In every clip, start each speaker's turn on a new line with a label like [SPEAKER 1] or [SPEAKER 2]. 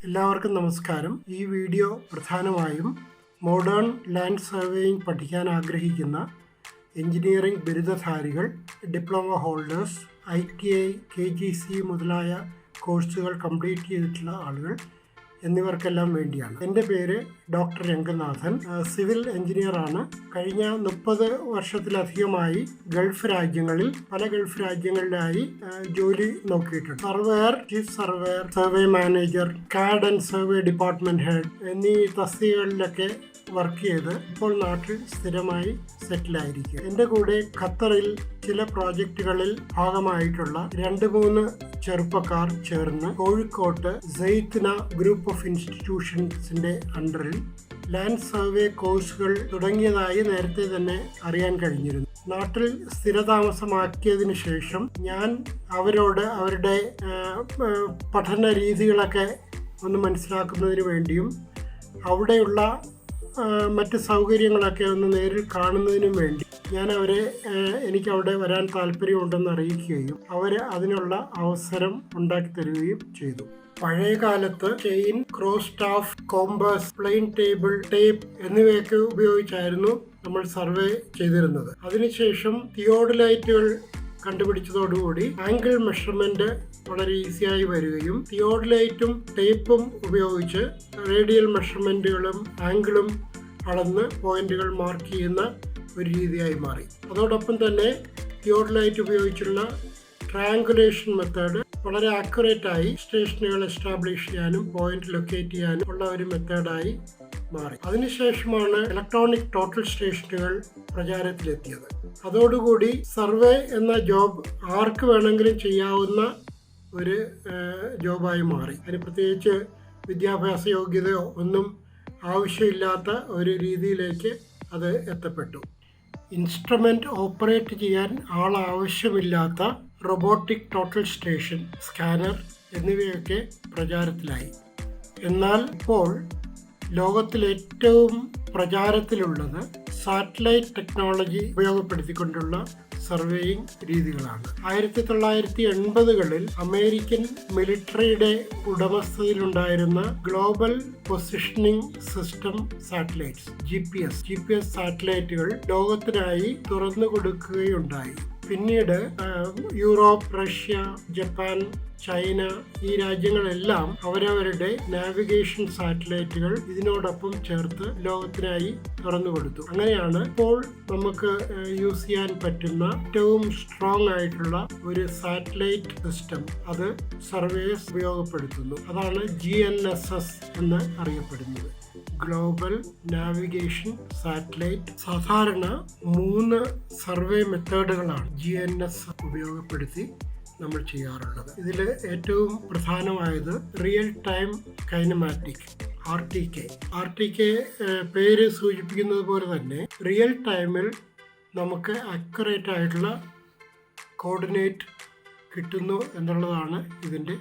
[SPEAKER 1] എല്ലാവർക്കും നമസ്കാരം. ഈ വീഡിയോ പ്രധാനമായും മോഡേൺ ലാൻഡ് സർവേയിങ് പഠിക്കാൻ ആഗ്രഹിക്കുന്ന എഞ്ചിനീയറിംഗ് ബിരുദധാരികൾ, ഡിപ്ലോമ ഹോൾഡേഴ്സ്, ITI, KGC മുതലായ കോഴ്സുകൾ കംപ്ലീറ്റ് ചെയ്തിട്ടുള്ള ആളുകൾ എന്നിവർക്കെല്ലാം വേണ്ടിയാണ്. എൻ്റെ പേര് ഡോക്ടർ രംഗനാഥൻ, സിവിൽ എഞ്ചിനീയറാണ്. കഴിഞ്ഞ 30 വർഷത്തിലധികമായി പല ഗൾഫ് രാജ്യങ്ങളിലായി ജോലി നോക്കിയിട്ടുണ്ട്. Surveyor, chief surveyor, survey manager, card and survey department head എന്നീ തസ്തികകളിലൊക്കെ വർക്ക് ചെയ്ത് ഇപ്പോൾ നാട്ടിൽ സ്ഥിരമായി സെറ്റിലായിരിക്കും. എൻ്റെ കൂടെ ഖത്തറിൽ ചില പ്രോജക്റ്റുകളിൽ ഭാഗമായിട്ടുള്ള 2-3 ചെറുപ്പക്കാർ ചേർന്ന് കോഴിക്കോട്ട് സെയ്ത്ന ഗ്രൂപ്പ് ഓഫ് ഇൻസ്റ്റിറ്റ്യൂഷൻസിന്റെ അണ്ടറിൽ ലാൻഡ് സർവേ കോഴ്സുകൾ തുടങ്ങിയതായി നേരത്തെ തന്നെ അറിയാൻ കഴിഞ്ഞിരുന്നു. നാട്ടിൽ സ്ഥിരതാമസമാക്കിയതിനു ശേഷം ഞാൻ അവരോട് അവരുടെ പഠന രീതികളൊക്കെ ഒന്ന് മനസ്സിലാക്കുന്നതിന് വേണ്ടിയും അവിടെയുള്ള മറ്റ് സൗകര്യങ്ങളൊക്കെ ഒന്ന് നേരിൽ കാണുന്നതിനും വേണ്ടി ഞാൻ അവരെ എനിക്കവിടെ വരാൻ താല്പര്യമുണ്ടെന്ന് അറിയിക്കുകയും അവർ അതിനുള്ള അവസരം ഉണ്ടാക്കി തരികയും ചെയ്തു. പഴയ കാലത്ത് chain, cross staff, compass, plane table, tape എന്നിവയൊക്കെ ഉപയോഗിച്ചായിരുന്നു നമ്മൾ സർവേ ചെയ്തിരുന്നത്. അതിനുശേഷം തിയോഡലൈറ്റുകൾ കണ്ടുപിടിച്ചതോടുകൂടി ആംഗിൾ മെഷർമെന്റ് വളരെ ഈസിയായി വരികയും തിയോഡലൈറ്റും ടേപ്പും ഉപയോഗിച്ച് റേഡിയൽ മെഷർമെന്റുകളും ആംഗിളും അളന്ന് പോയിന്റുകൾ മാർക്ക് ചെയ്യുന്ന ഒരു രീതിയായി മാറി. അതോടൊപ്പം തന്നെ തിയോഡലൈറ്റ് ഉപയോഗിച്ചുള്ള ട്രയാങ്കുലേഷൻ മെത്തേഡ് വളരെ ആക്യുറേറ്റ് ആയി സ്റ്റേഷനുകൾ എസ്റ്റാബ്ലിഷ് ചെയ്യാനും പോയിന്റ് ലൊക്കേറ്റ് ചെയ്യാനും ഉള്ള ഒരു മെത്തേഡായി മാറി. അതിനുശേഷമാണ് ഇലക്ട്രോണിക് ടോട്ടൽ സ്റ്റേഷനുകൾ പ്രചാരത്തിലെത്തിയത്. അതോടുകൂടി സർവേ എന്ന ജോബ് ആർക്ക് വേണമെങ്കിലും ചെയ്യാവുന്ന ഒരു ജോബായി മാറി. അതിന് പ്രത്യേകിച്ച് വിദ്യാഭ്യാസ യോഗ്യതയോ ഒന്നും ആവശ്യമില്ലാത്ത ഒരു രീതിയിലേക്ക് അത് എത്തപ്പെട്ടു. ഇൻസ്ട്രുമെന്റ് ഓപ്പറേറ്റ് ചെയ്യാൻ ആവശ്യമില്ലാത്ത റോബോട്ടിക് ടോട്ടൽ സ്റ്റേഷൻ, സ്കാനർ എന്നിവയൊക്കെ പ്രചാരത്തിലായി. എന്നാൽ ഇപ്പോൾ ലോകത്തിൽ ഏറ്റവും പ്രചാരത്തിലുള്ളത് സാറ്റലൈറ്റ് ടെക്നോളജി ഉപയോഗപ്പെടുത്തിക്കൊണ്ടുള്ള സർവേയിങ് രീതികളാണ്. 1980കളിൽ അമേരിക്കൻ മിലിറ്ററിയുടെ ഉടമസ്ഥതയിലുണ്ടായിരുന്ന global positioning system satellites, GPS സാറ്റലൈറ്റുകൾ ലോകത്തിനായി തുറന്നു കൊടുക്കുകയുണ്ടായി. പിന്നീട് യൂറോപ്പ്, റഷ്യ, ജപ്പാൻ, ചൈന ഈ രാജ്യങ്ങളെല്ലാം അവരവരുടെ നാവിഗേഷൻ സാറ്റലൈറ്റുകൾ ഇതിനോടൊപ്പം ചേർത്ത് ലോകത്തിനായി തുറന്നു കൊടുത്തു. അങ്ങനെയാണ് ഇപ്പോൾ നമുക്ക് യൂസ് ചെയ്യാൻ പറ്റുന്ന ഏറ്റവും സ്ട്രോങ് ആയിട്ടുള്ള ഒരു സാറ്റലൈറ്റ് സിസ്റ്റം അത് സർവേസ് ഉപയോഗപ്പെടുത്തുന്നു. അതാണ് GNSS എന്ന് അറിയപ്പെടുന്നത്, ഗ്ലോബൽ നാവിഗേഷൻ സാറ്റലൈറ്റ്. സാധാരണ 3 സർവേ മെത്തേഡുകളാണ് GNSS ഉപയോഗപ്പെടുത്തി നമ്മൾ ചെയ്യാറുള്ളത്. ഇതിൽ ഏറ്റവും പ്രധാനമായത് റിയൽ ടൈം കൈനമാറ്റിക്, RTK പേര് സൂചിപ്പിക്കുന്നത് പോലെ തന്നെ റിയൽ ടൈമിൽ നമുക്ക് അക്യുറേറ്റ് ആയിട്ടുള്ള കോർഡിനേറ്റ് കിട്ടുന്നു എന്നുള്ളതാണ് ഇതിൻ്റെ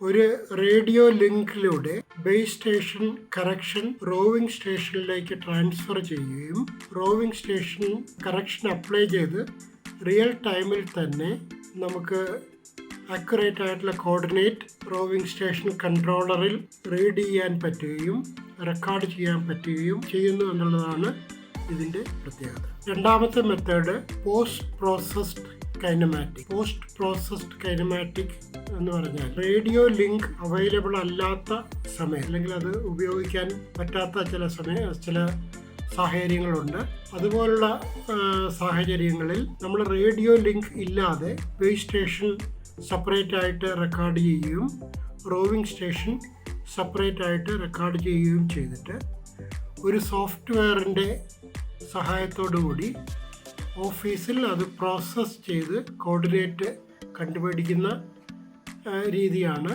[SPEAKER 1] ഒരു റേഡിയോ ലിങ്കിലൂടെ ബേസ് സ്റ്റേഷൻ കറക്ഷൻ റോവിംഗ് സ്റ്റേഷനിലേക്ക് ട്രാൻസ്ഫർ ചെയ്യുകയും റോവിംഗ് സ്റ്റേഷൻ കറക്ഷൻ അപ്ലൈ ചെയ്ത് റിയൽ ടൈമിൽ തന്നെ നമുക്ക് അക്യുറേറ്റ് ആയിട്ടുള്ള കോർഡിനേറ്റ് റോവിംഗ് സ്റ്റേഷൻ കൺട്രോളറിൽ റീഡ് ചെയ്യാൻ പറ്റുകയും റെക്കോർഡ് ചെയ്യാൻ പറ്റുകയും ചെയ്യുന്നു എന്നുള്ളതാണ് ഇതിൻ്റെ പ്രത്യേകത. രണ്ടാമത്തെ മെത്തേഡ് പോസ്റ്റ് പ്രോസസ്ഡ് കൈനമാറ്റിക് എന്ന് പറഞ്ഞാൽ റേഡിയോ ലിങ്ക് അവൈലബിൾ അല്ലാത്ത സമയം, അല്ലെങ്കിൽ അത് ഉപയോഗിക്കാൻ പറ്റാത്ത ചില സാഹചര്യങ്ങളുണ്ട്. അതുപോലുള്ള സാഹചര്യങ്ങളിൽ നമ്മൾ റേഡിയോ ലിങ്ക് ഇല്ലാതെ ബേസ് സ്റ്റേഷൻ സെപ്പറേറ്റ് ആയിട്ട് റെക്കോർഡ് ചെയ്യുകയും റോവിംഗ് സ്റ്റേഷൻ സെപ്പറേറ്റ് ആയിട്ട് റെക്കോർഡ് ചെയ്യുകയും ചെയ്തിട്ട് ഒരു സോഫ്റ്റ്വെയറിൻ്റെ സഹായത്തോടുകൂടി ഓഫീസിൽ അത് പ്രോസസ്സ് ചെയ്ത് കോർഡിനേറ്റ് കണ്ടുപിടിക്കുന്ന രീതിയാണ്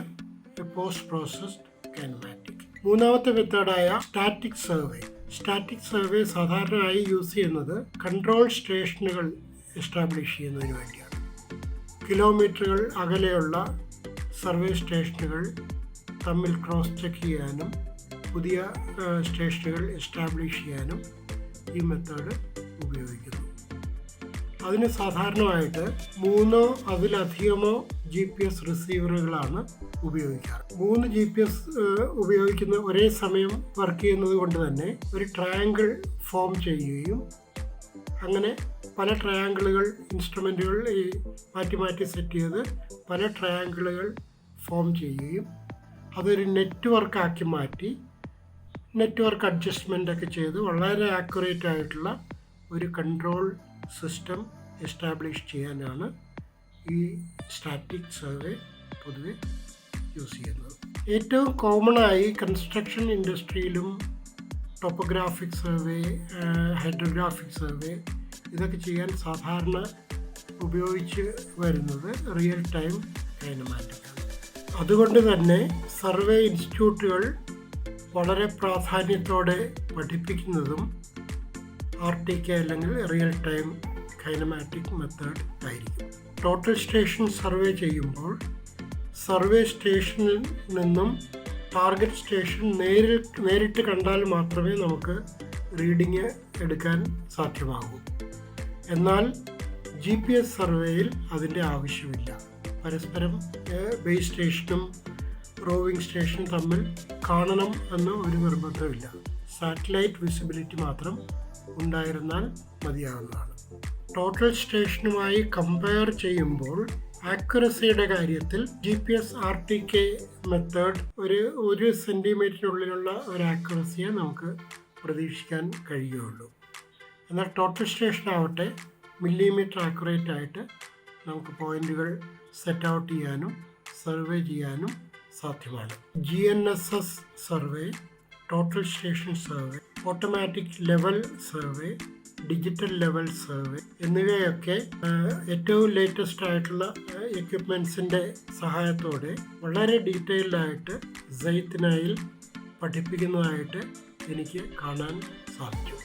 [SPEAKER 1] പോസ്റ്റ് പ്രോസസ്ഡ് കൈനമാറ്റിക്. മൂന്നാമത്തെ മെത്തേഡായ സ്റ്റാറ്റിക് സർവേ സാധാരണയായി യൂസ് ചെയ്യുന്നത് കൺട്രോൾ സ്റ്റേഷനുകൾ എസ്റ്റാബ്ലിഷ് ചെയ്യുന്നതിന് വേണ്ടിയാണ്. കിലോമീറ്ററുകൾ അകലെയുള്ള സർവേ സ്റ്റേഷനുകൾ തമ്മിൽ ക്രോസ് ചെക്ക് ചെയ്യാനും പുതിയ സ്റ്റേഷനുകൾ എസ്റ്റാബ്ലിഷ് ചെയ്യാനും ഈ മെത്തേഡ് ഉപയോഗിക്കുന്നു. അതിന് സാധാരണമായിട്ട് 3 അതിലധികമോ GPS റിസീവറുകളാണ് ഉപയോഗിക്കാറ്. 3 GPS ഉപയോഗിക്കുന്ന ഒരേ സമയം വർക്ക് ചെയ്യുന്നത് കൊണ്ട് തന്നെ ഒരു ട്രയാങ്കിൾ ഫോം ചെയ്യുകയും അങ്ങനെ പല ട്രയാങ്കിളുകൾ ഇൻസ്ട്രുമെൻറ്റുകൾ മാറ്റി മാറ്റി സെറ്റ് ചെയ്ത് പല ട്രയാങ്കിളുകൾ ഫോം ചെയ്യുകയും അതൊരു നെറ്റ്വർക്കാക്കി മാറ്റി നെറ്റ്വർക്ക് അഡ്ജസ്റ്റ്മെൻ്റ് ഒക്കെ ചെയ്ത് വളരെ ആക്യുറേറ്റ് ആയിട്ടുള്ള ഒരു കൺട്രോൾ സിസ്റ്റം എസ്റ്റാബ്ലിഷ് ചെയ്യാനാണ് ഈ സ്റ്റാറ്റിക് സർവേ പൊതുവെ യൂസ് ചെയ്യുന്നത്. ഏറ്റവും കോമണായി കൺസ്ട്രക്ഷൻ ഇൻഡസ്ട്രിയിലും ടോപ്പോഗ്രാഫിക് സർവേ, ഹൈഡ്രോഗ്രാഫിക് സർവേ ഇതൊക്കെ ചെയ്യാൻ സാധാരണ ഉപയോഗിച്ച് വരുന്നത് റിയൽ ടൈം കൈനമാറ്റിക്കാണ്. അതുകൊണ്ട് തന്നെ സർവേ ഇൻസ്റ്റിറ്റ്യൂട്ടുകൾ വളരെ പ്രാധാന്യത്തോടെ പഠിപ്പിക്കുന്നതും RTK അല്ലെങ്കിൽ റിയൽ ടൈം കൈനമാറ്റിക് മെത്തേഡ് ആയിരിക്കും. ടോട്ടൽ സ്റ്റേഷൻ സർവേ ചെയ്യുമ്പോൾ സർവേ സ്റ്റേഷനിൽ നിന്നും ടാർഗറ്റ് സ്റ്റേഷൻ നേരിട്ട് കണ്ടാൽ മാത്രമേ നമുക്ക് റീഡിങ് എടുക്കാൻ സാധ്യമാകൂ. എന്നാൽ GPS സർവേയിൽ അതിൻ്റെ ആവശ്യമില്ല. പരസ്പരം ബേസ് സ്റ്റേഷനും റോവിംഗ് സ്റ്റേഷനും തമ്മിൽ കാണണം എന്ന ഒരു നിർബന്ധമില്ല. സാറ്റലൈറ്റ് വിസിബിലിറ്റി മാത്രം ഉണ്ടായിരുന്നാൽ മതിയാവുന്നതാണ്. ടോട്ടൽ സ്റ്റേഷനുമായി കമ്പയർ ചെയ്യുമ്പോൾ ആക്യുറസിയുടെ കാര്യത്തിൽ GPS RTK മെത്തേഡ് ഒരു സെൻറ്റിമീറ്ററിനുള്ളിലുള്ള ഒരു ആക്യുറസിയെ നമുക്ക് പ്രതീക്ഷിക്കാൻ കഴിയുകയുള്ളൂ. എന്നാൽ ടോട്ടൽ സ്റ്റേഷൻ ആവട്ടെ മില്ലിമീറ്റർ ആക്യുറേറ്റ് ആയിട്ട് നമുക്ക് പോയിന്റുകൾ സെറ്റ് ഔട്ട് ചെയ്യാനും സർവേ ചെയ്യാനും സാധ്യമാണ്. GNSS survey, total station survey, automatic level survey, digital level survey എന്നിവയൊക്കെ ഏറ്റവും ലേറ്റസ്റ്റ് ആയിട്ടുള്ള എക്യുപ്മെൻസിൻ്റെ സഹായത്തോടെ വളരെ ഡീറ്റെയിൽഡ് ആയിട്ട് സൈത്തിനായിൽ പഠിപ്പിക്കുന്നതായിട്ട് എനിക്ക് കാണാൻ സാധിച്ചു.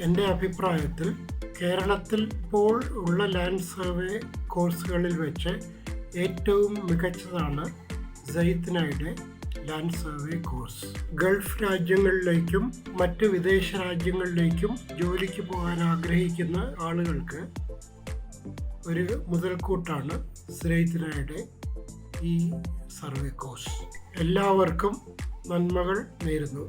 [SPEAKER 1] എൻ്റെ അഭിപ്രായത്തിൽ കേരളത്തിൽ ഇപ്പോൾ ഉള്ള ലാൻഡ് സർവേ കോഴ്സുകളിൽ വെച്ച് ഏറ്റവും മികച്ചതാണ് സൈത്തിനായുടെ ലാൻഡ് സർവേ കോഴ്സ്. ഗൾഫ് രാജ്യങ്ങളിലേക്കും മറ്റ് വിദേശ രാജ്യങ്ങളിലേക്കും ജോലിക്ക് പോകാൻ ആഗ്രഹിക്കുന്ന ആളുകൾക്ക് ഒരു മുതൽക്കൂട്ടാണ് സൈത്തിനായുടെ ഈ സർവേ കോഴ്സ്. എല്ലാവർക്കും നന്മകൾ നേരുന്നു.